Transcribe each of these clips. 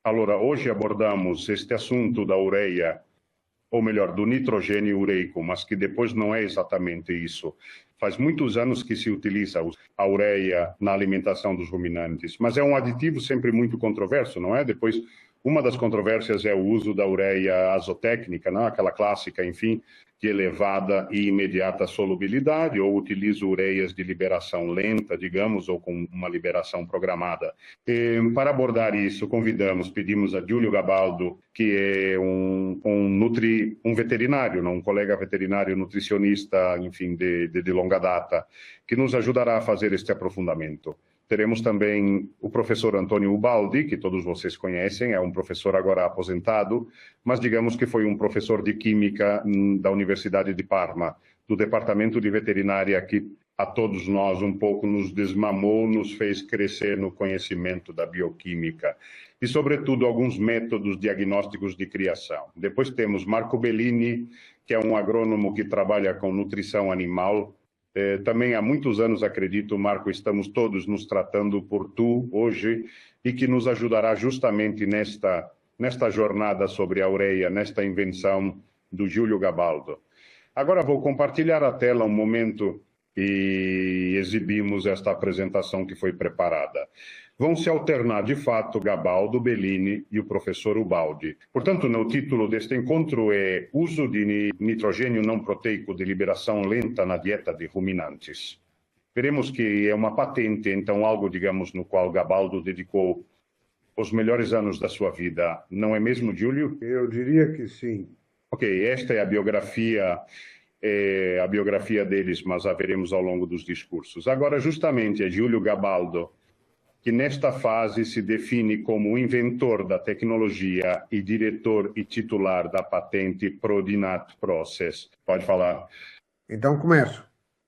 Allora, hoje abordamos este assunto da ureia, ou melhor, do nitrogênio ureico, mas que depois não é exatamente isso. Faz muitos anos que se utiliza a ureia na alimentação dos ruminantes, mas é um aditivo sempre muito controverso, não é? Depois, uma das controvérsias é o uso da ureia azotécnica, não? Aquela clássica, enfim, de elevada e imediata solubilidade, ou utiliza ureias de liberação lenta, digamos, ou com uma liberação programada. Para abordar isso, pedimos a Júlio Gabaldo, que é um veterinário, um colega veterinário nutricionista, enfim, de longa data, que nos ajudará a fazer este aprofundamento. Teremos também o professor Antônio Ubaldi, que todos vocês conhecem, é um professor agora aposentado, mas digamos que foi um professor de Química da Universidade de Parma, do Departamento de Veterinária, que a todos nós um pouco nos desmamou, nos fez crescer no conhecimento da bioquímica e, sobretudo, alguns métodos diagnósticos de criação. Depois temos Marco Bellini, que é um agrônomo que trabalha com nutrição animal. Também há muitos anos, acredito, Marco, estamos todos nos tratando por tu hoje e que nos ajudará justamente nesta jornada sobre a ureia, nesta invenção do Júlio Gabaldo. Agora vou compartilhar a tela um momento e exibimos esta apresentação que foi preparada. Vão se alternar, de fato, Gabaldo, Bellini e o professor Ubaldi. Portanto, o título deste encontro é Uso de nitrogênio não proteico de liberação lenta na dieta de ruminantes. Veremos que é uma patente, então algo, digamos, no qual Gabaldo dedicou os melhores anos da sua vida. Não é mesmo, Júlio? Eu diria que sim. Ok, esta é a biografia deles, mas a veremos ao longo dos discursos. Agora, justamente, é Júlio Gabaldo que nesta fase se define como inventor da tecnologia e diretor e titular da patente Prodinat Process. Pode falar. Então começo.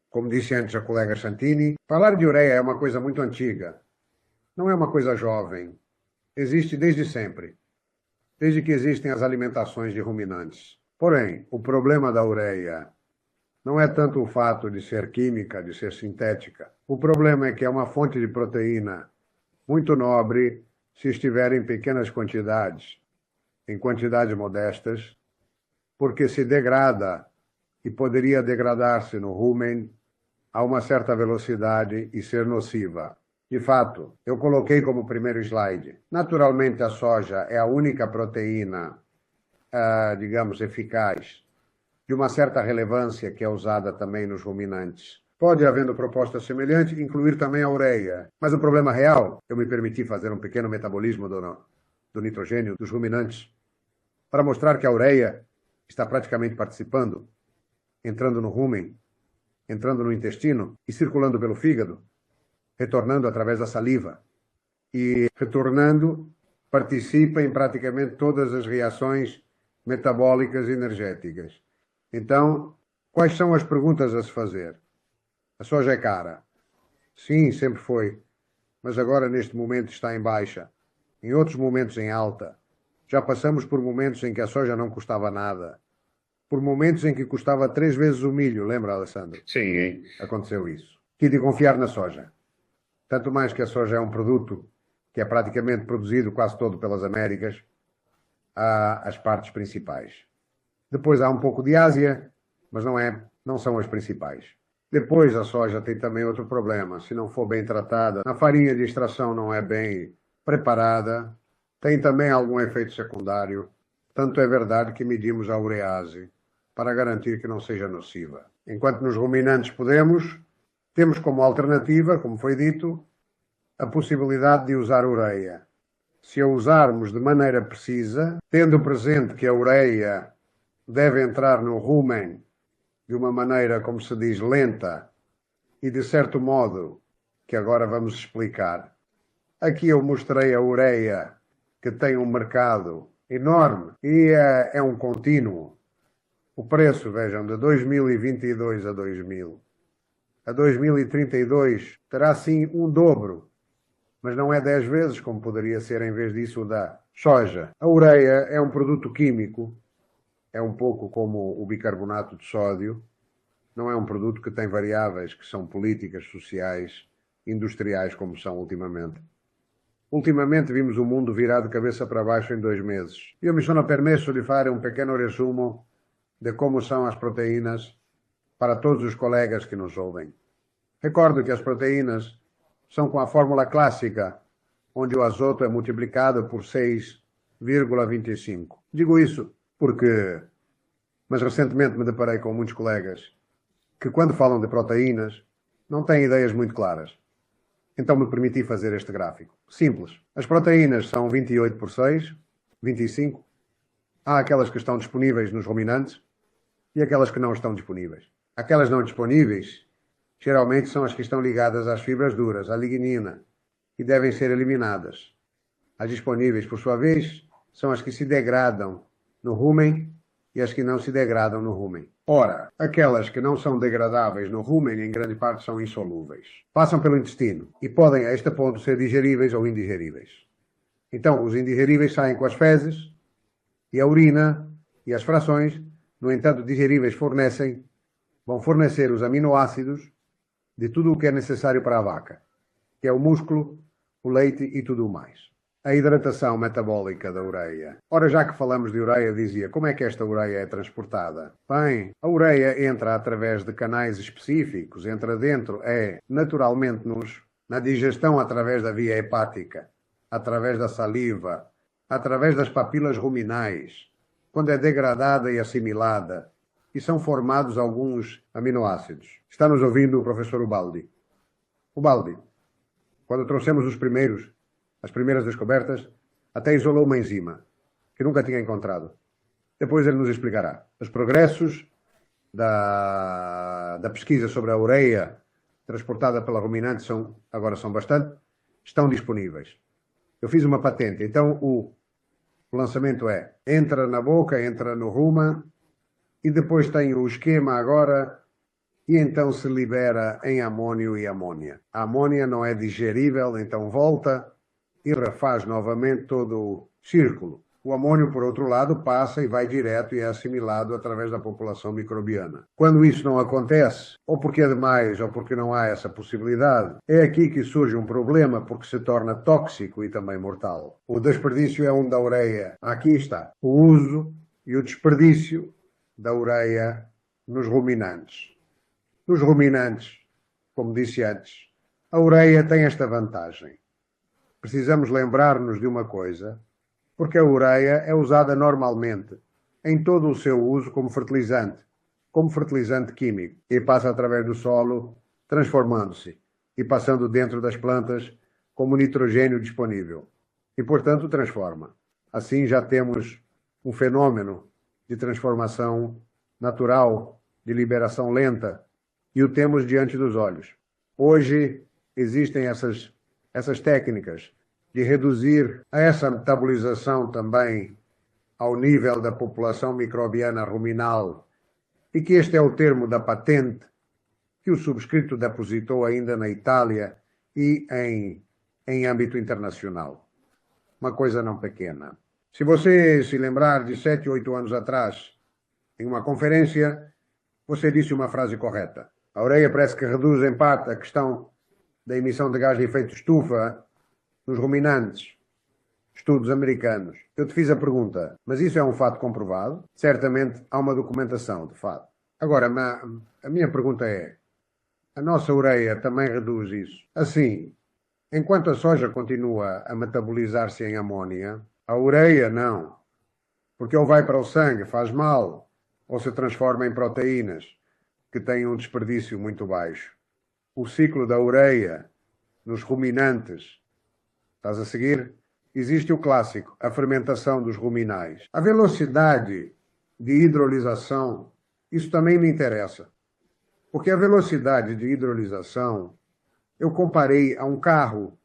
Como disse antes a colega Santini, falar de ureia é uma coisa muito antiga. Não é uma coisa jovem. Existe desde sempre. Desde que existem as alimentações de ruminantes. Porém, o problema da ureia não é tanto o fato de ser química, de ser sintética. O problema é que é uma fonte de proteína muito nobre se estiver em pequenas quantidades, em quantidades modestas, porque se degrada e poderia degradar-se no rumen a uma certa velocidade e ser nociva. De fato, eu coloquei como primeiro slide. Naturalmente, a soja é a única proteína, digamos, eficaz, de uma certa relevância que é usada também nos ruminantes. Pode, havendo proposta semelhante, incluir também a ureia. Mas o problema real, eu me permiti fazer um pequeno metabolismo do nitrogênio dos ruminantes, para mostrar que a ureia está praticamente participando, entrando no rumen, entrando no intestino e circulando pelo fígado, retornando através da saliva. E retornando, participa em praticamente todas as reações metabólicas e energéticas. Então, quais são as perguntas a se fazer? A soja é cara. Sim, sempre foi. Mas agora, neste momento, está em baixa. Em outros momentos, em alta. Já passamos por momentos em que a soja não custava nada. Por momentos em que custava 3 vezes o milho. Lembra, Alessandro? Sim, hein? Aconteceu isso. E de confiar na soja. Tanto mais que a soja é um produto que é praticamente produzido quase todo pelas Américas, há as partes principais. Depois há um pouco de Ásia, mas não são as principais. Depois a soja tem também outro problema. Se não for bem tratada, a farinha de extração não é bem preparada, tem também algum efeito secundário. Tanto é verdade que medimos a urease para garantir que não seja nociva. Enquanto nos ruminantes temos como alternativa, como foi dito, a possibilidade de usar ureia. Se a usarmos de maneira precisa, tendo presente que a ureia deve entrar no rumen de uma maneira, como se diz, lenta e de certo modo, que agora vamos explicar. Aqui eu mostrei a ureia, que tem um mercado enorme e é um contínuo. O preço, vejam, de 2022 a 2032 terá sim um dobro, mas não é 10 vezes como poderia ser em vez disso da soja. A ureia é um produto químico, é um pouco como o bicarbonato de sódio, não é um produto que tem variáveis que são políticas, sociais, industriais, como são ultimamente. Ultimamente vimos o mundo virado de cabeça para baixo em 2 meses. Io mi sono permesso di fare un pequeno resumo de como são as proteínas para todos os colegas que nos ouvem. Recordo que as proteínas são com a fórmula clássica, onde o azoto é multiplicado por 6,25. Digo isso porque, mas recentemente me deparei com muitos colegas que, quando falam de proteínas, não têm ideias muito claras. Então me permiti fazer este gráfico. Simples. As proteínas são 28 por 6, 25. Há aquelas que estão disponíveis nos ruminantes e aquelas que não estão disponíveis. Aquelas não disponíveis, geralmente, são as que estão ligadas às fibras duras, à lignina, e devem ser eliminadas. As disponíveis, por sua vez, são as que se degradam no rumen e as que não se degradam no rumen. Ora, aquelas que não são degradáveis no rumen, em grande parte, são insolúveis. Passam pelo intestino e podem, a este ponto, ser digeríveis ou indigeríveis. Então, os indigeríveis saem com as fezes e a urina e as frações, no entanto, digeríveis vão fornecer os aminoácidos de tudo o que é necessário para a vaca, que é o músculo, o leite e tudo o mais. A hidratação metabólica da ureia. Ora, já que falamos de ureia, dizia, como é que esta ureia é transportada? Bem, a ureia entra através de canais específicos, entra dentro, naturalmente na digestão através da via hepática, através da saliva, através das papilas ruminais, quando é degradada e assimilada, e são formados alguns aminoácidos. Está nos ouvindo o professor Ubaldi. Ubaldi, quando trouxemos as primeiras descobertas, até isolou uma enzima, que nunca tinha encontrado. Depois ele nos explicará. Os progressos da pesquisa sobre a ureia transportada pela ruminante agora são bastante, estão disponíveis. Eu fiz uma patente, então o lançamento entra na boca, entra no rumen, e depois tem o esquema agora, e então se libera em amônio e amônia. A amônia não é digerível, então volta e refaz novamente todo o círculo. O amônio, por outro lado, passa e vai direto e é assimilado através da população microbiana. Quando isso não acontece, ou porque é demais, ou porque não há essa possibilidade, é aqui que surge um problema, porque se torna tóxico e também mortal. O desperdício é da ureia. Aqui está. O uso e o desperdício da ureia nos ruminantes. Nos ruminantes, como disse antes, a ureia tem esta vantagem. Precisamos lembrar-nos de uma coisa, porque a ureia é usada normalmente em todo o seu uso como fertilizante químico, e passa através do solo, transformando-se e passando dentro das plantas como nitrogênio disponível, e, portanto, transforma. Assim já temos um fenômeno de transformação natural, de liberação lenta, e o temos diante dos olhos. Hoje existem essas técnicas de reduzir essa metabolização também ao nível da população microbiana ruminal, e que este é o termo da patente que o subscrito depositou ainda na Itália e em âmbito internacional. Uma coisa não pequena. Se você se lembrar de 7, 8 anos atrás, em uma conferência, você disse uma frase correta. A ureia parece que reduz em parte a questão da emissão de gás de efeito estufa nos ruminantes. Estudos americanos. Eu te fiz a pergunta, mas isso é um fato comprovado? Certamente há uma documentação de fato. Agora, a minha pergunta é, a nossa ureia também reduz isso? Assim, enquanto a soja continua a metabolizar-se em amônia, a ureia não. Porque ou vai para o sangue, faz mal, ou se transforma em proteínas, que têm um desperdício muito baixo. O ciclo da ureia nos ruminantes, estás a seguir? Existe o clássico, a fermentação dos ruminais. A velocidade de hidrolisação, isso também me interessa. Porque a velocidade de hidrolisação, eu comparei a um carro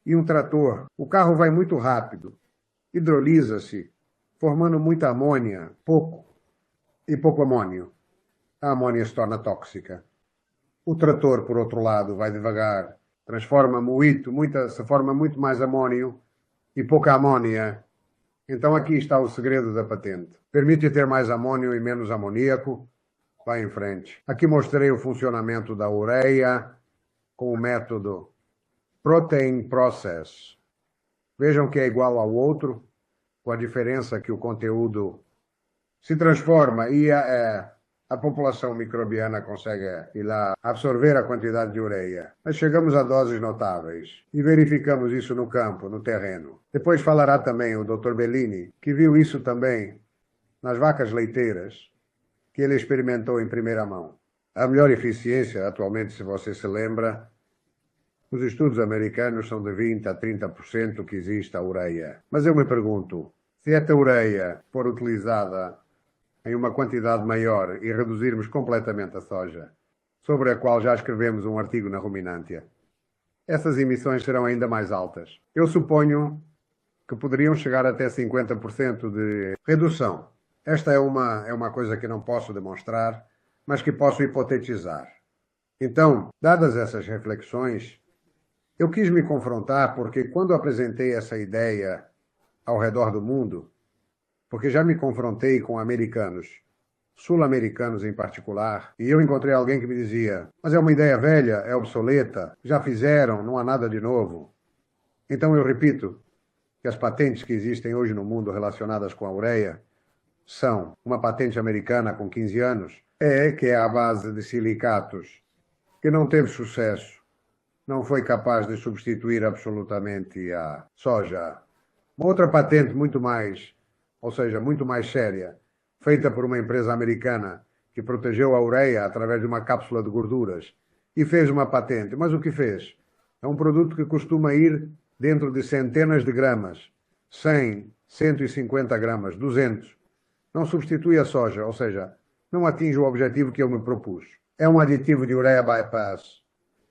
e um trator. O carro vai muito rápido, hidrolisa-se, formando muita amônia, pouco amônio. A amônia se torna tóxica. O trator, por outro lado, vai devagar, se forma muito mais amônio e pouca amônia. Então aqui está o segredo da patente. Permite ter mais amônio e menos amoníaco, vá em frente. Aqui mostrei o funcionamento da ureia com o método Protein Process. Vejam que é igual ao outro, com a diferença que o conteúdo se transforma e a população microbiana consegue ir lá absorver a quantidade de ureia. Mas chegamos a doses notáveis e verificamos isso no campo, no terreno. Depois falará também o Dr. Bellini, que viu isso também nas vacas leiteiras, que ele experimentou em primeira mão. A melhor eficiência, atualmente, se você se lembra, os estudos americanos são de 20% a 30% que existe a ureia. Mas eu me pergunto, se esta ureia for utilizada em uma quantidade maior e reduzirmos completamente a soja, sobre a qual já escrevemos um artigo na Ruminantia, essas emissões serão ainda mais altas. Eu suponho que poderiam chegar até 50% de redução. Esta é uma coisa que não posso demonstrar, mas que posso hipotetizar. Então, dadas essas reflexões, eu quis me confrontar porque quando apresentei essa ideia ao redor do mundo, porque já me confrontei com americanos, sul-americanos em particular, e eu encontrei alguém que me dizia, mas é uma ideia velha, é obsoleta, já fizeram, não há nada de novo. Então eu repito que as patentes que existem hoje no mundo relacionadas com a ureia são uma patente americana com 15 anos, que é a base de silicatos, que não teve sucesso, não foi capaz de substituir absolutamente a soja. Uma outra patente muito mais séria, feita por uma empresa americana que protegeu a ureia através de uma cápsula de gorduras e fez uma patente. Mas o que fez? É um produto que costuma ir dentro de centenas de gramas, 100, 150 gramas, 200. Não substitui a soja, ou seja, não atinge o objetivo que eu me propus. É um aditivo de ureia bypass.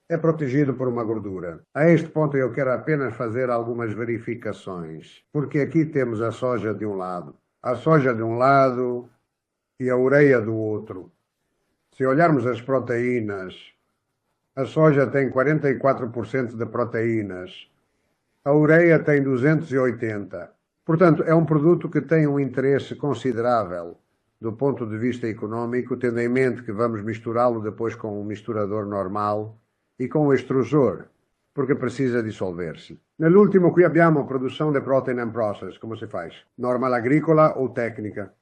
É protegido por uma gordura. A este ponto eu quero apenas fazer algumas verificações, porque aqui temos a soja de um lado, a soja de um lado e a ureia do outro. Se olharmos as proteínas, a soja tem 44% de proteínas, a ureia tem 280. Portanto, é um produto que tem um interesse considerável do ponto de vista econômico, tendo em mente que vamos misturá-lo depois com um misturador normal e com o extrusor, porque precisa dissolver-se. Nell'ultimo qui abbiamo produção de protein and process, como se faz? Normal agrícola ou técnica?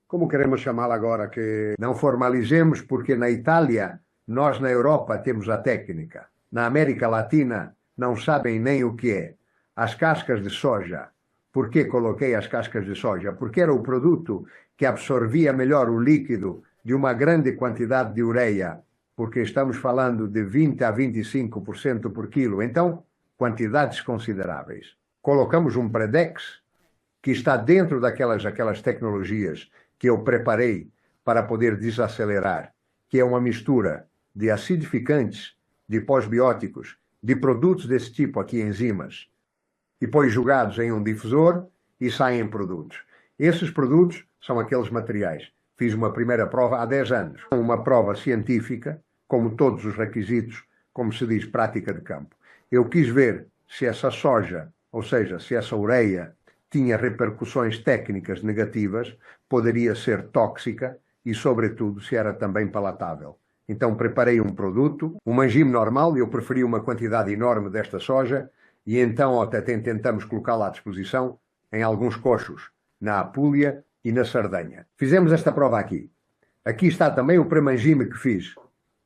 Como queremos chamá-la agora que não formalizemos, porque na Itália, nós na Europa temos a técnica. Na América Latina não sabem nem o que é. As cascas de soja. Por que coloquei as cascas de soja? Porque era o produto que absorvia melhor o líquido de uma grande quantidade de ureia, porque estamos falando de 20 a 25% por quilo, então quantidades consideráveis. Colocamos um Predex, que está dentro daquelas tecnologias que eu preparei para poder desacelerar, que é uma mistura de acidificantes, de pós-bióticos, de produtos desse tipo aqui, enzimas, e depois jogados em um difusor e saem produtos. Esses produtos são aqueles materiais. Fiz uma primeira prova há 10 anos, uma prova científica, como todos os requisitos, como se diz, prática de campo. Eu quis ver se essa soja, ou seja, se essa ureia tinha repercussões técnicas negativas, poderia ser tóxica e, sobretudo, se era também palatável. Então preparei um produto, um mangime normal, e eu preferi uma quantidade enorme desta soja, e então até tentamos colocá-la à disposição em alguns coxos, na Apulia e na Sardenha. Fizemos esta prova aqui. Aqui está também o pré-mangime que fiz.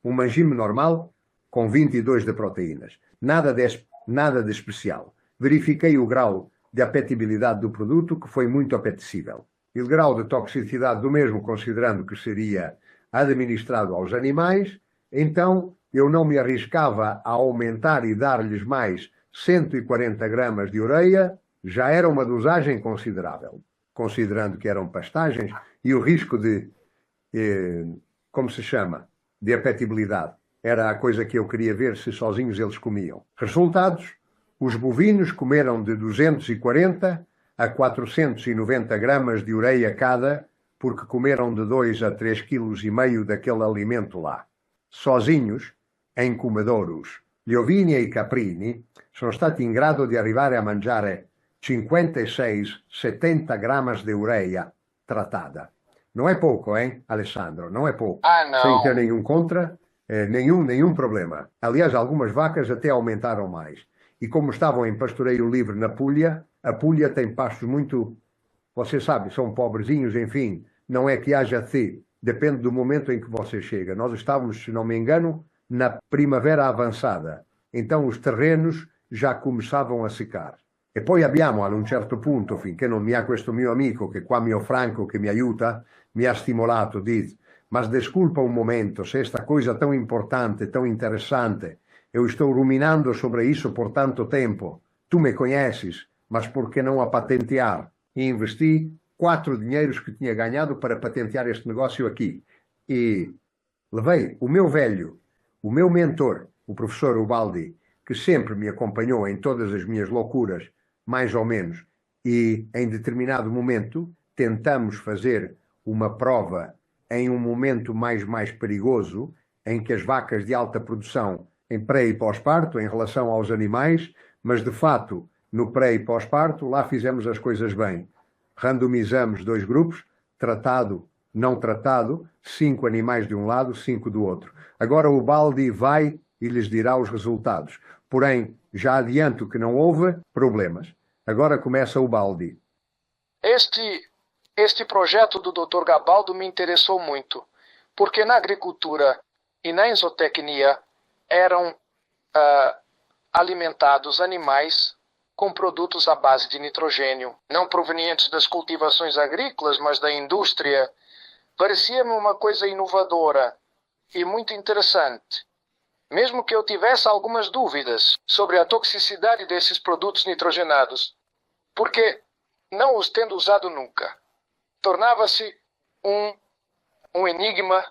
Um mangime normal com 22 de proteínas. Nada de especial. Verifiquei o grau de apetibilidade do produto, que foi muito apetecível. E o grau de toxicidade do mesmo, considerando que seria administrado aos animais, então eu não me arriscava a aumentar e dar-lhes mais 140 gramas de ureia, já era uma dosagem considerável, considerando que eram pastagens e o risco de, como se chama, de apetibilidade. Era a coisa que eu queria ver se sozinhos eles comiam. Resultados: os bovinos comeram de 240 a 490 gramas de ureia cada, porque comeram de 2 a 3,5 kg daquele alimento lá. Sozinhos, em comedouros, gli ovini e i caprini sono stati in grado di arrivare a mangiare 56-70 gramas di ureia trattata. Não é pouco, hein, Alessandro? Não é pouco. Ah, Sem ter não. nenhum contra, nenhum problema. Aliás, algumas vacas até aumentaram mais. E como estavam em pastoreio livre na Puglia, a Puglia tem pastos muito, você sabe, são pobrezinhos, enfim, não é que haja depende do momento em que você chega. Nós estávamos, se não me engano, na primavera avançada. Então os terrenos já começavam a secar. E poi abbiamo ad un certo punto, finché non mi ha questo mio amico, che qua mio Franco, che mi aiuta, mi ha stimolato, diz, mas desculpa um momento, se esta coisa tão importante, tão interessante, eu estou ruminando sobre isso por tanto tempo, tu me conheces, mas por que não a patentear? E investi 4 dinheiros que tinha ganhado para patentear este negócio aqui. E levei o meu velho, o meu mentor, o professor Ubaldi, que sempre me acompanhou em todas as minhas loucuras, mais ou menos, e em determinado momento tentamos fazer uma prova em um momento mais perigoso, em que as vacas de alta produção, em pré e pós-parto, em relação aos animais, mas de fato, no pré e pós-parto, lá fizemos as coisas bem. Randomizamos 2 grupos, tratado, não tratado, 5 animais de um lado, 5 do outro. Agora o Baldi vai e lhes dirá os resultados. Porém, já adianto que não houve problemas. Agora começa o Baldi. Este projeto do Dr. Gabaldo me interessou muito, porque na agricultura e na zootecnia eram alimentados animais com produtos à base de nitrogênio, não provenientes das cultivações agrícolas, mas da indústria. Parecia-me uma coisa inovadora e muito interessante. Mesmo que eu tivesse algumas dúvidas sobre a toxicidade desses produtos nitrogenados, porque, não os tendo usado nunca, tornava-se um enigma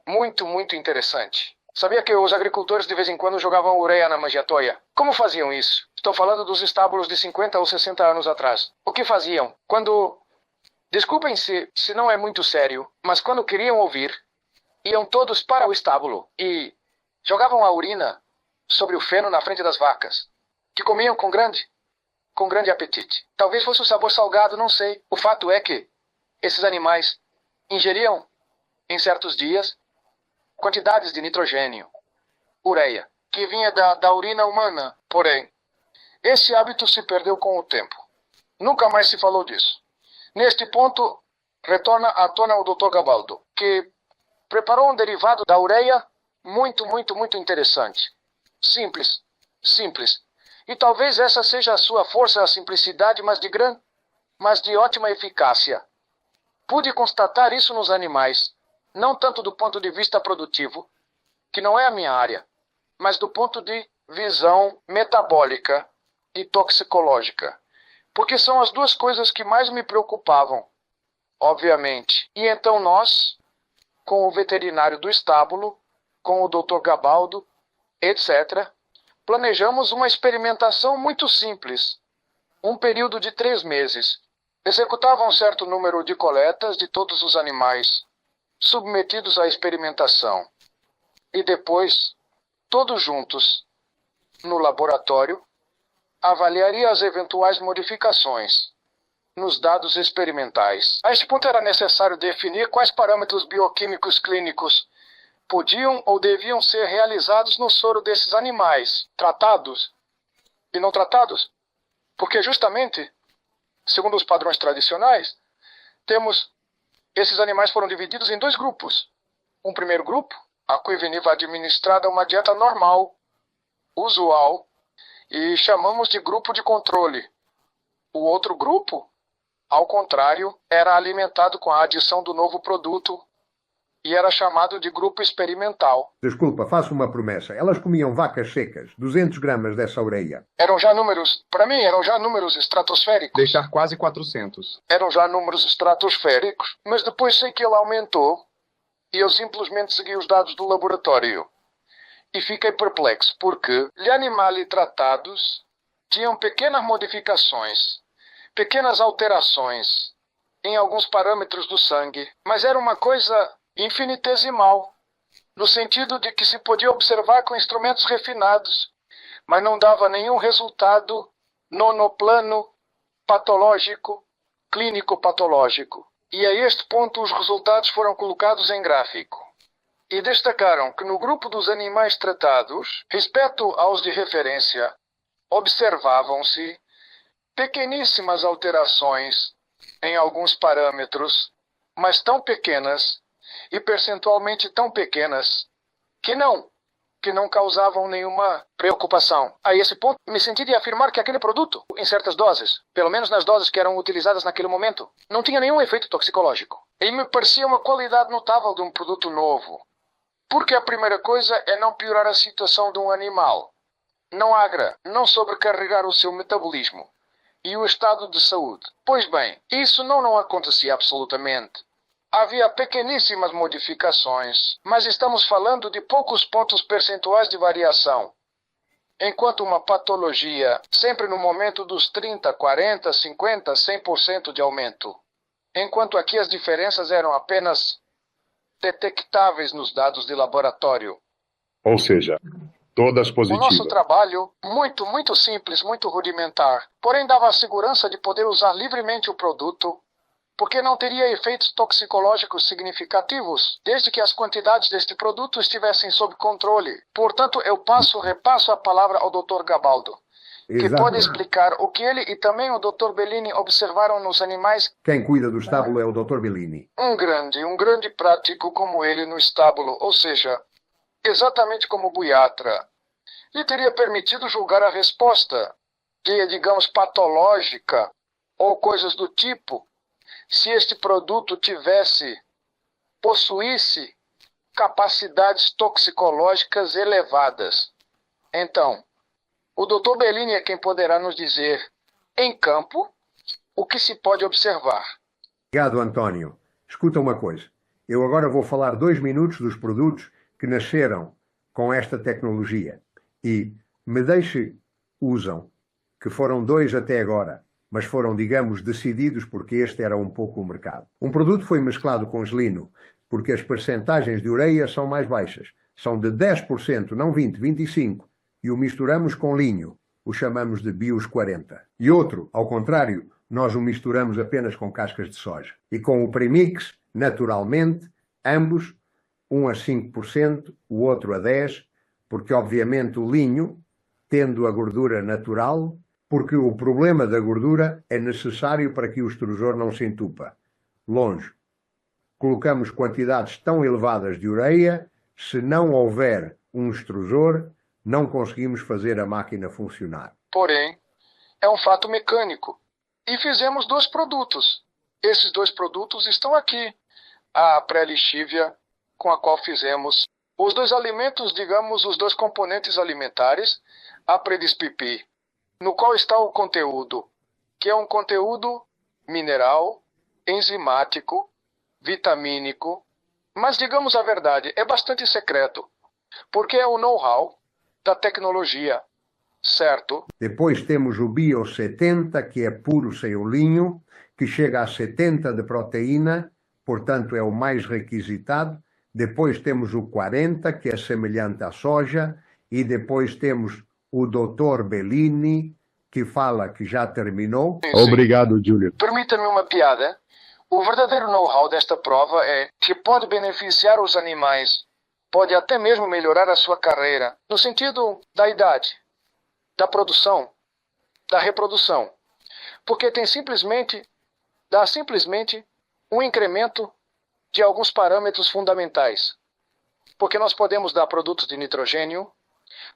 muito interessante. Sabia que os agricultores de vez em quando jogavam ureia na manjedoia? Como faziam isso? Estou falando dos estábulos de 50 ou 60 anos atrás. O que faziam? Desculpem se não é muito sério, mas quando queriam ouvir, iam todos para o estábulo e jogavam a urina sobre o feno na frente das vacas, que comiam com grande apetite. Talvez fosse o sabor salgado, não sei. O fato é que esses animais ingeriam, em certos dias, quantidades de nitrogênio, ureia, que vinha da urina humana. Porém, esse hábito se perdeu com o tempo. Nunca mais se falou disso. Neste ponto, retorna à tona o Dr. Gabaldo, que preparou um derivado da ureia muito interessante. Simples. E talvez essa seja a sua força, a simplicidade, mas de ótima eficácia. Pude constatar isso nos animais, não tanto do ponto de vista produtivo, que não é a minha área, mas do ponto de visão metabólica e toxicológica, porque são as 2 coisas que mais me preocupavam, obviamente. E então nós, com o veterinário do estábulo, com o Dr. Gabaldo, etc., planejamos uma experimentação muito simples, um período de 3 meses. Executava um certo número de coletas de todos os animais submetidos à experimentação. E depois, todos juntos, no laboratório, avaliaria as eventuais modificações nos dados experimentais. A este ponto era necessário definir quais parâmetros bioquímicos clínicos podiam ou deviam ser realizados no soro desses animais, tratados e não tratados, porque justamente, segundo os padrões tradicionais, esses animais foram divididos em 2 grupos. Um primeiro grupo, a cui veniva administrada uma dieta normal, usual, e chamamos de grupo de controle. O outro grupo, ao contrário, era alimentado com a adição do novo produto e era chamado de grupo experimental. Desculpa, faço uma promessa. Elas comiam vacas secas, 200 gramas dessa ureia. Para mim, eram já números estratosféricos. Deixar quase 400. Eram já números estratosféricos, mas depois sei que ele aumentou e eu simplesmente segui os dados do laboratório. E fiquei perplexo, porque gli animali tratados tinham pequenas modificações, pequenas alterações em alguns parâmetros do sangue, mas era uma coisa infinitesimal, no sentido de que se podia observar com instrumentos refinados, mas não dava nenhum resultado nonoplano patológico, clínico patológico. E a este ponto os resultados foram colocados em gráfico. E destacaram que no grupo dos animais tratados, respeito aos de referência, observavam-se pequeníssimas alterações em alguns parâmetros, mas tão pequenas e percentualmente tão pequenas que não causavam nenhuma preocupação. A esse ponto, me senti de afirmar que aquele produto, em certas doses, pelo menos nas doses que eram utilizadas naquele momento, não tinha nenhum efeito toxicológico. E me parecia uma qualidade notável de um produto novo. Porque a primeira coisa é não piorar a situação de um animal. Não sobrecarregar o seu metabolismo e o estado de saúde. Pois bem, isso não acontecia absolutamente. Havia pequeníssimas modificações, mas estamos falando de poucos pontos percentuais de variação. Enquanto uma patologia, sempre no momento dos 30, 40, 50, 100% de aumento. Enquanto aqui as diferenças eram apenas detectáveis nos dados de laboratório. Ou seja, todas O positivas. nosso trabalho, muito simples, muito rudimentar, porém dava a segurança de poder usar livremente o produto, porque não teria efeitos toxicológicos significativos, desde que as quantidades deste produto estivessem sob controle. Portanto, eu repasso a palavra ao Dr. Gabaldo, que pode explicar o que ele e também o Dr. Bellini observaram nos animais. Quem cuida do estábulo é o Dr. Bellini. Um grande prático como ele no estábulo, ou seja, exatamente como o Buiatra, lhe teria permitido julgar a resposta, que é, digamos, patológica, ou coisas do tipo, se este produto possuísse capacidades toxicológicas elevadas. Então, o Dr. Bellini é quem poderá nos dizer, em campo, o que se pode observar. Obrigado, António. Escuta uma coisa. Eu agora vou falar 2 minutos dos produtos que nasceram com esta tecnologia. E me deixe, usam, que foram 2 até agora, mas foram, digamos, decididos porque este era um pouco o mercado. Um produto foi mesclado com gelino, porque as percentagens de ureia são mais baixas. São de 10%, não 20%, 25%. E o misturamos com linho. O chamamos de Bios 40. E outro, ao contrário, nós o misturamos apenas com cascas de soja. E com o premix, naturalmente, ambos, um a 5%, o outro a 10%, porque obviamente o linho, tendo a gordura natural, porque o problema da gordura é necessário para que o extrusor não se entupa. Longe. Colocamos quantidades tão elevadas de ureia, se não houver um extrusor, não conseguimos fazer a máquina funcionar. Porém, é um fato mecânico. E fizemos 2 produtos. Esses 2 produtos estão aqui. A pré-lixívia, com a qual fizemos os 2 alimentos, digamos, os 2 componentes alimentares, a Predispipi, no qual está o conteúdo, que é um conteúdo mineral, enzimático, vitamínico, mas digamos a verdade, é bastante secreto, porque é o know-how da tecnologia, certo? Depois temos o Bio 70, que é puro sem o linho, que chega a 70 de proteína, portanto é o mais requisitado. Depois temos o 40, que é semelhante à soja, e depois temos o Dr. Bellini, que fala que já terminou. Sim. Obrigado, Júlio. Permita-me uma piada. O verdadeiro know-how desta prova é que pode beneficiar os animais, pode até mesmo melhorar a sua carreira, no sentido da idade, da produção, da reprodução, porque dá simplesmente um incremento de alguns parâmetros fundamentais. Porque nós podemos dar produtos de nitrogênio,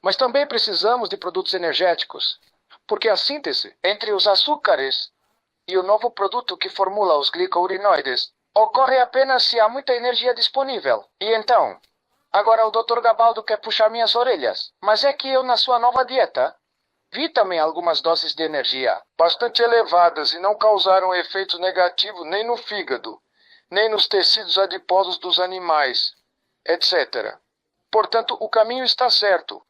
mas também precisamos de produtos energéticos, porque a síntese entre os açúcares e o novo produto que formula os glicourinoides ocorre apenas se há muita energia disponível. E então, agora o Dr. Gabaldo quer puxar minhas orelhas, mas é que eu, na sua nova dieta, vi também algumas doses de energia bastante elevadas e não causaram efeitos negativos nem no fígado, nem nos tecidos adiposos dos animais, etc. Portanto, o caminho está certo.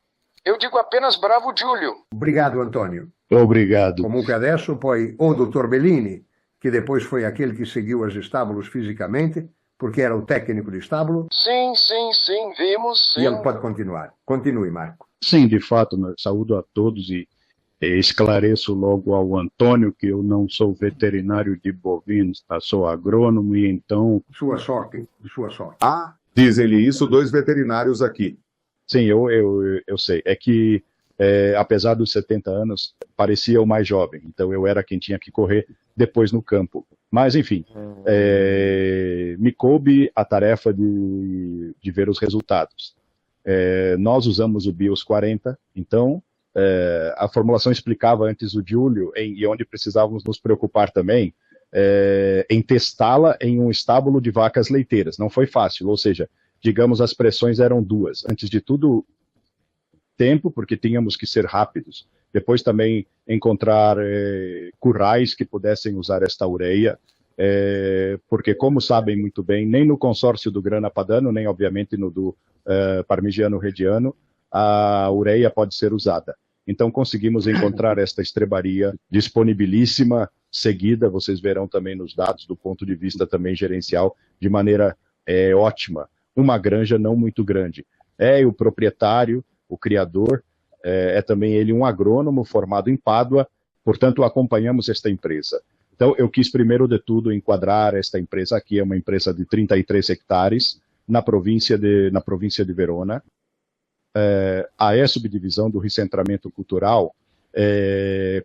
Eu digo apenas bravo, Júlio. Obrigado, António. Obrigado. Comunque adesso poi o Dr. Bellini, que depois foi aquele que seguiu os estábulos fisicamente, porque era o técnico de estábulo. Sim, vimos, sim. E ele pode continuar. Continue, Marco. Sim, de fato, né? Saúdo a todos e Esclareço logo ao Antônio que eu não sou veterinário de bovinos, tá? Sou agrônomo e então... Sua sorte, sua sorte. Ah, diz ele isso, 2 veterinários aqui. Sim, eu sei. É que, apesar dos 70 anos, parecia o mais jovem. Então, eu era quem tinha que correr depois no campo. Mas, enfim, me coube a tarefa de ver os resultados. Nós usamos o BIOS 40, então... a formulação explicava antes o Júlio, e onde precisávamos nos preocupar também, em testá-la em um estábulo de vacas leiteiras. Não foi fácil, ou seja, digamos, as pressões eram duas. Antes de tudo, tempo, porque tínhamos que ser rápidos. Depois também encontrar currais que pudessem usar esta ureia, porque, como sabem muito bem, nem no consórcio do Grana Padano, nem, obviamente, no do Parmigiano Reggiano, a ureia pode ser usada. Então, conseguimos encontrar esta estrebaria disponibilíssima, seguida, vocês verão também nos dados, do ponto de vista também gerencial, de maneira ótima. Uma granja não muito grande. O proprietário, o criador, também ele um agrônomo formado em Pádua, portanto, acompanhamos esta empresa. Então, eu quis, primeiro de tudo, enquadrar esta empresa aqui, é uma empresa de 33 hectares, na província de Verona. A E-subdivisão do recentramento cultural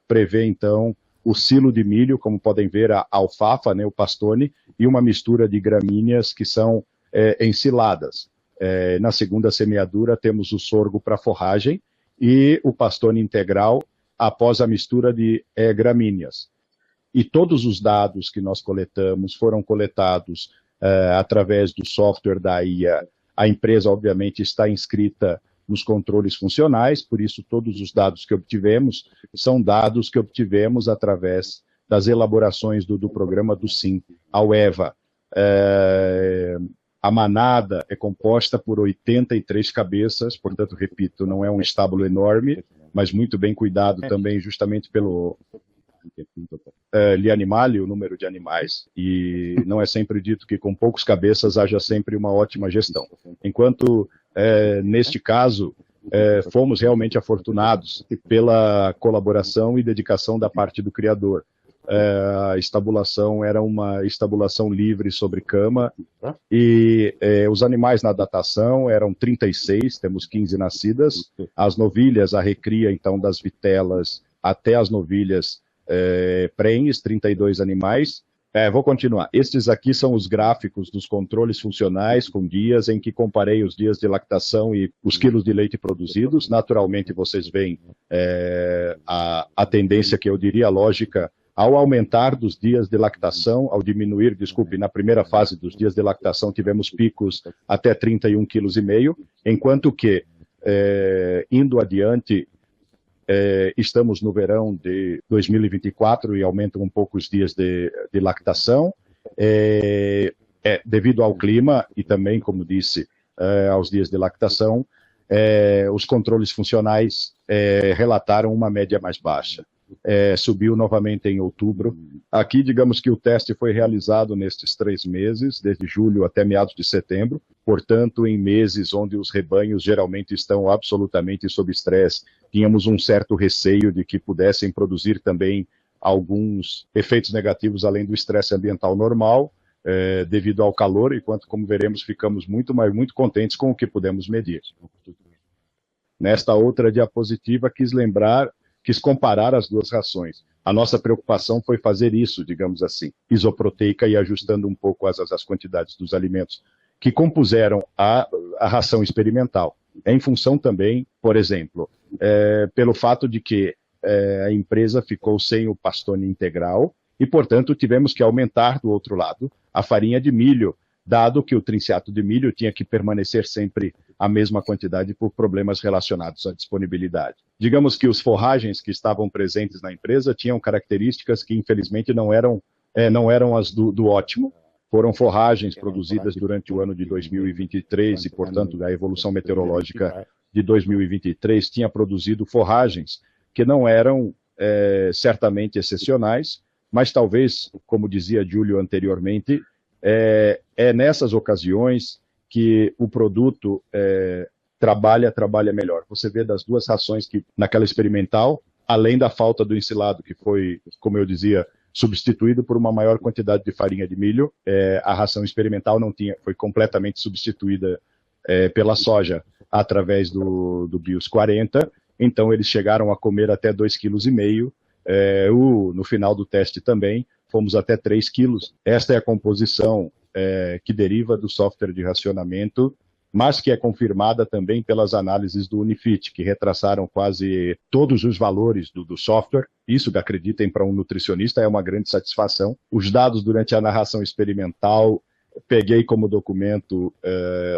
prevê, então, o silo de milho, como podem ver, a alfafa, né, o pastone, e uma mistura de gramíneas que são ensiladas. Na segunda semeadura, temos o sorgo para forragem e o pastone integral após a mistura de gramíneas. E todos os dados que nós coletamos foram coletados através do software da IA. A empresa, obviamente, está inscrita nos controles funcionais, por isso todos os dados que obtivemos são dados que obtivemos através das elaborações do programa do SIM, ao EVA. A manada é composta por 83 cabeças, portanto, repito, não é um estábulo enorme, mas muito bem cuidado também justamente pelo Lianimale, o número de animais, e não é sempre dito que com poucos cabeças haja sempre uma ótima gestão. Enquanto, neste caso, fomos realmente afortunados pela colaboração e dedicação da parte do criador. A estabulação era uma estabulação livre sobre cama, e os animais na datação eram 36, temos 15 nascidas, as novilhas, a recria, então, das vitelas até as novilhas prenhes, 32 animais. Vou continuar. Estes aqui são os gráficos dos controles funcionais com dias em que comparei os dias de lactação e os quilos de leite produzidos. Naturalmente, vocês veem a tendência, que eu diria lógica, ao aumentar dos dias de lactação, ao diminuir, desculpe, na primeira fase dos dias de lactação tivemos picos até 31,5 kg, enquanto que, indo adiante, estamos no verão de 2024 e aumentam um pouco os dias de lactação, devido ao clima e também, como disse, aos dias de lactação, os controles funcionais relataram uma média mais baixa. Subiu novamente em outubro. Aqui, digamos que o teste foi realizado nestes 3 meses, desde julho até meados de setembro, portanto, em meses onde os rebanhos geralmente estão absolutamente sob estresse, tínhamos um certo receio de que pudessem produzir também alguns efeitos negativos além do estresse ambiental normal, devido ao calor, enquanto, como veremos, ficamos muito contentes com o que pudemos medir. Nesta outra diapositiva, quis comparar as duas rações. A nossa preocupação foi fazer isso, digamos assim, isoproteica, e ajustando um pouco as quantidades dos alimentos que compuseram a ração experimental. Em função também, por exemplo, pelo fato de que a empresa ficou sem o pastone integral e, portanto, tivemos que aumentar do outro lado a farinha de milho, dado que o trinciato de milho tinha que permanecer sempre a mesma quantidade por problemas relacionados à disponibilidade. Digamos que os forragens que estavam presentes na empresa tinham características que, infelizmente, não eram as do ótimo. Foram forragens produzidas durante o ano de 2023 e, portanto, a evolução meteorológica de 2023 tinha produzido forragens que não eram certamente excepcionais, mas talvez, como dizia Júlio anteriormente, nessas ocasiões que o produto trabalha melhor. Você vê das duas rações que naquela experimental, além da falta do ensilado, que foi, como eu dizia, substituído por uma maior quantidade de farinha de milho. A ração experimental não tinha, foi completamente substituída pela soja através do BIOS 40, então eles chegaram a comer até 2,5 kg. No final do teste também, fomos até 3 quilos. Esta é a composição que deriva do software de racionamento, mas que é confirmada também pelas análises do Unifit, que retraçaram quase todos os valores do software. Isso, que acreditem, para um nutricionista é uma grande satisfação. Os dados durante a narração experimental, peguei como documento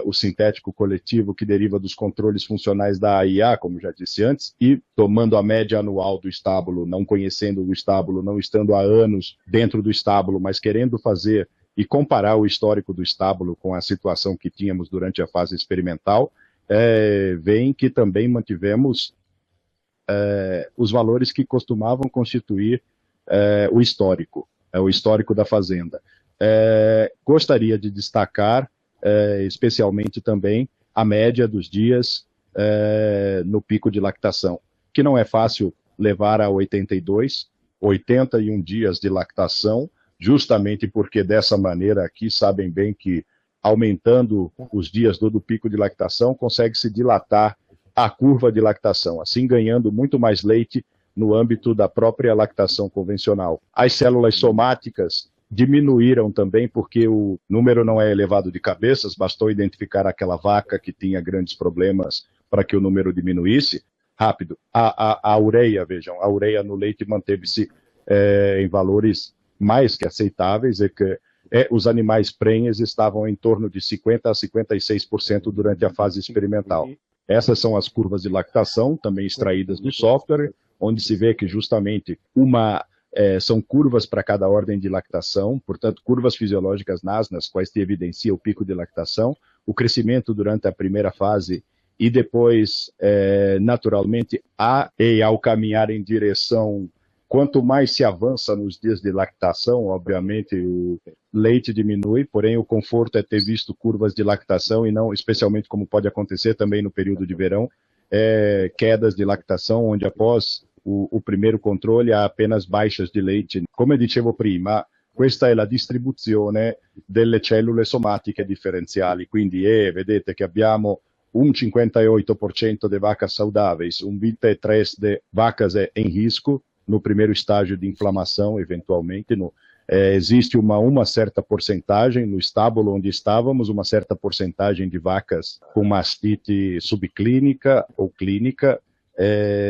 o sintético coletivo que deriva dos controles funcionais da AIA, como já disse antes, e tomando a média anual do estábulo, não conhecendo o estábulo, não estando há anos dentro do estábulo, mas querendo fazer e comparar o histórico do estábulo com a situação que tínhamos durante a fase experimental, veem que também mantivemos os valores que costumavam constituir o histórico da fazenda. Gostaria de destacar, especialmente também, a média dos dias no pico de lactação, que não é fácil levar a 81 dias de lactação, justamente porque dessa maneira aqui sabem bem que aumentando os dias do pico de lactação consegue-se dilatar a curva de lactação, assim ganhando muito mais leite no âmbito da própria lactação convencional. As células somáticas diminuíram também porque o número não é elevado de cabeças, bastou identificar aquela vaca que tinha grandes problemas para que o número diminuísse. Rápido. A ureia, vejam, a ureia no leite manteve-se em valores mais que aceitáveis, os animais prenhes estavam em torno de 50% a 56% durante a fase experimental. Essas são as curvas de lactação, também extraídas do software, onde se vê que justamente são curvas para cada ordem de lactação, portanto, curvas fisiológicas nas quais se evidencia o pico de lactação, o crescimento durante a primeira fase e depois, naturalmente, ao caminhar em direção. Quanto mais se avança nos dias de lactação, obviamente o leite diminui, porém o conforto é ter visto curvas de lactação e não, especialmente como pode acontecer também no período de verão, quedas de lactação, onde após o primeiro controle há apenas baixas di leite. Come dicevo prima, questa è la distribuzione delle cellule somatiche differenziali, quindi vedete che abbiamo un 58% de vacas saudáveis, un 23% de vacas em risco, no primeiro estágio de inflamação, eventualmente. Existe uma certa porcentagem no estábulo onde estávamos, uma certa porcentagem de vacas com mastite subclínica ou clínica,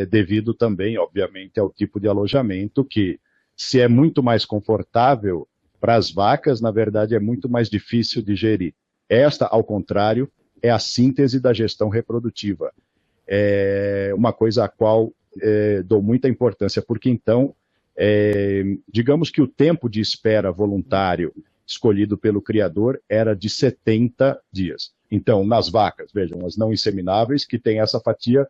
devido também, obviamente, ao tipo de alojamento, que, se é muito mais confortável para as vacas, na verdade, é muito mais difícil de gerir. Esta, ao contrário, é a síntese da gestão reprodutiva. É uma coisa a qual dou muita importância, porque então, digamos que o tempo de espera voluntário escolhido pelo criador era de 70 dias. Então, nas vacas, vejam, as não insemináveis, que tem essa fatia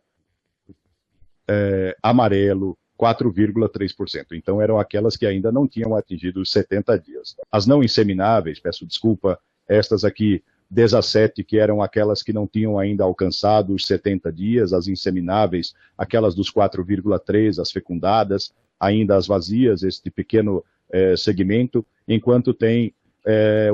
amarelo, 4,3%. Então, eram aquelas que ainda não tinham atingido os 70 dias. As não insemináveis, peço desculpa, estas aqui, 17, que eram aquelas que não tinham ainda alcançado os 70 dias, as insemináveis, aquelas dos 4,3, as fecundadas, ainda as vazias, este pequeno segmento, enquanto tem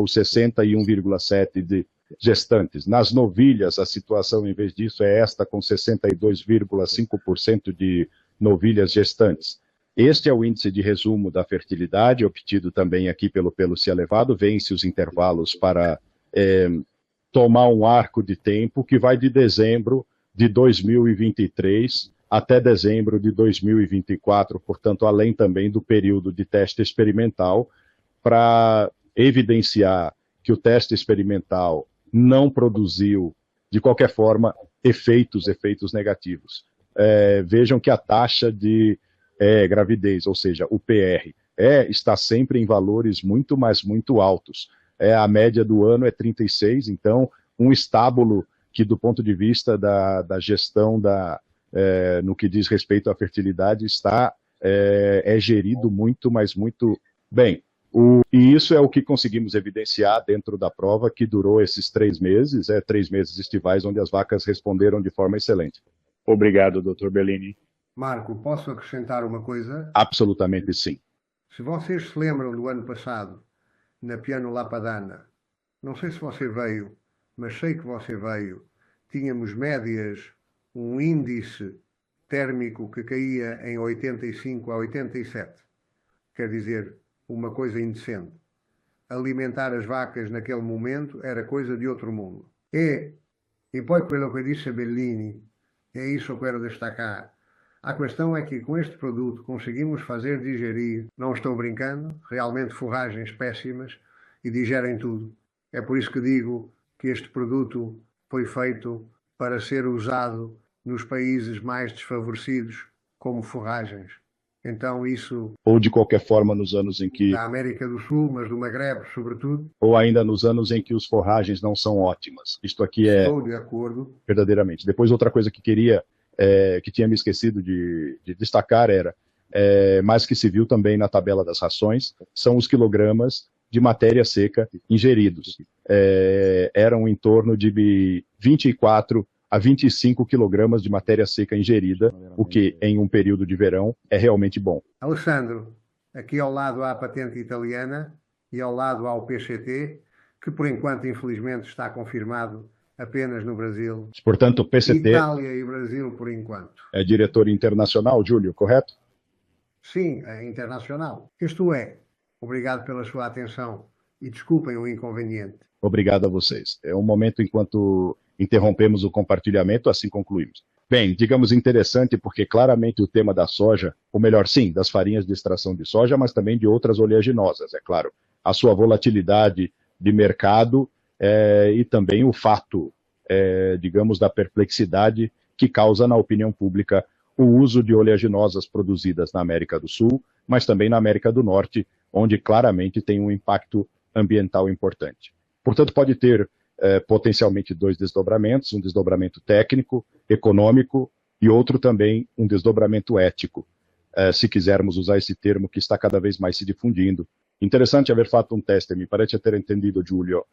os 61,7 de gestantes. Nas novilhas, a situação, em vez disso, é esta, com 62,5% de novilhas gestantes. Este é o índice de resumo da fertilidade, obtido também aqui pelo Pelúcia elevado, vence os intervalos para tomar um arco de tempo que vai de dezembro de 2023 até dezembro de 2024, portanto, além também do período de teste experimental, para evidenciar que o teste experimental não produziu, de qualquer forma, efeitos negativos. Vejam que a taxa de gravidez, ou seja, o PR, está sempre em valores muito altos. A média do ano é 36, então um estábulo que, do ponto de vista da gestão no que diz respeito à fertilidade, é gerido muito bem. E isso é o que conseguimos evidenciar dentro da prova, que durou esses 3 meses, 3 meses estivais, onde as vacas responderam de forma excelente. Obrigado, Dr. Bellini. Marco, posso acrescentar uma coisa? Absolutamente sim. Se vocês se lembram do ano passado, na Piano La Padana, não sei se você veio, mas sei que você veio, tínhamos médias, um índice térmico que caía em 85 a 87. Quer dizer, uma coisa indecente. Alimentar as vacas naquele momento era coisa de outro mundo. E poi quello che disse Bellini, e isso eu quero destacar, a questão é que com este produto conseguimos fazer digerir, não estou brincando, realmente forragens péssimas e digerem tudo. É por isso que digo que este produto foi feito para ser usado nos países mais desfavorecidos como forragens. Então isso... Ou de qualquer forma nos anos em que... Da América do Sul, mas do Magreb, sobretudo. Ou ainda nos anos em que os forragens não são ótimas. Isto aqui é... Estou de acordo. Verdadeiramente. Depois outra coisa que queria, que tinha me esquecido de destacar era, mas que se viu também na tabela das rações, são os quilogramas de matéria seca ingeridos. Eram em torno de 24 a 25 quilogramas de matéria seca ingerida, o que, em um período de verão, é realmente bom. Alessandro, aqui ao lado há a patente italiana e ao lado há o PCT, que por enquanto, infelizmente, está confirmado apenas no Brasil. Portanto, o PCT... Itália e Brasil, por enquanto. É diretor internacional, Júlio, correto? Sim, é internacional. Isto é, obrigado pela sua atenção e desculpem o inconveniente. Obrigado a vocês. É um momento enquanto interrompemos o compartilhamento, assim concluímos. Bem, digamos interessante porque claramente o tema da soja, ou melhor, sim, das farinhas de extração de soja, mas também de outras oleaginosas, é claro. A sua volatilidade de mercado e também o fato, digamos, da perplexidade que causa na opinião pública o uso de oleaginosas produzidas na América do Sul, mas também na América do Norte, onde claramente tem um impacto ambiental importante. Portanto, pode ter potencialmente dois desdobramentos, um desdobramento técnico, econômico e outro também um desdobramento ético, se quisermos usar esse termo que está cada vez mais se difundindo. Interessante haver feito um teste, me parece ter entendido, Giulio,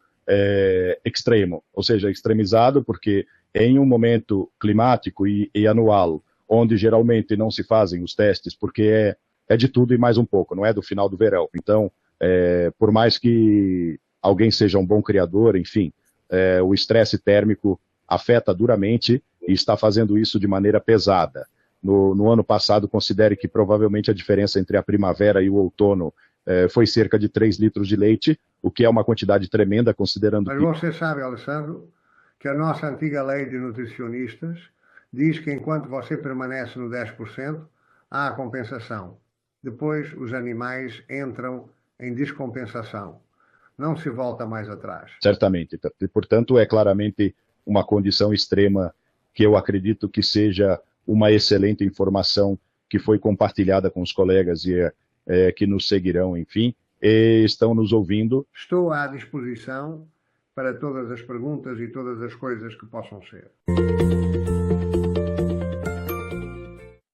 extremo, ou seja, extremizado, porque em um momento climático e anual, onde geralmente não se fazem os testes, porque é de tudo e mais um pouco, não é do final do verão. Então, por mais que alguém seja um bom criador, enfim, o estresse térmico afeta duramente e está fazendo isso de maneira pesada. No ano passado, considere que provavelmente a diferença entre a primavera e o outono foi cerca de 3 litros de leite, o que é uma quantidade tremenda, considerando Mas você sabe, Alessandro, que a nossa antiga lei de nutricionistas diz que enquanto você permanece no 10%, há a compensação. Depois, os animais entram em descompensação. Não se volta mais atrás. Certamente. E, portanto, é claramente uma condição extrema que eu acredito que seja uma excelente informação que foi compartilhada com os colegas e que nos seguirão, enfim, e estão nos ouvindo. Estou à disposição para todas as perguntas e todas as coisas que possam ser.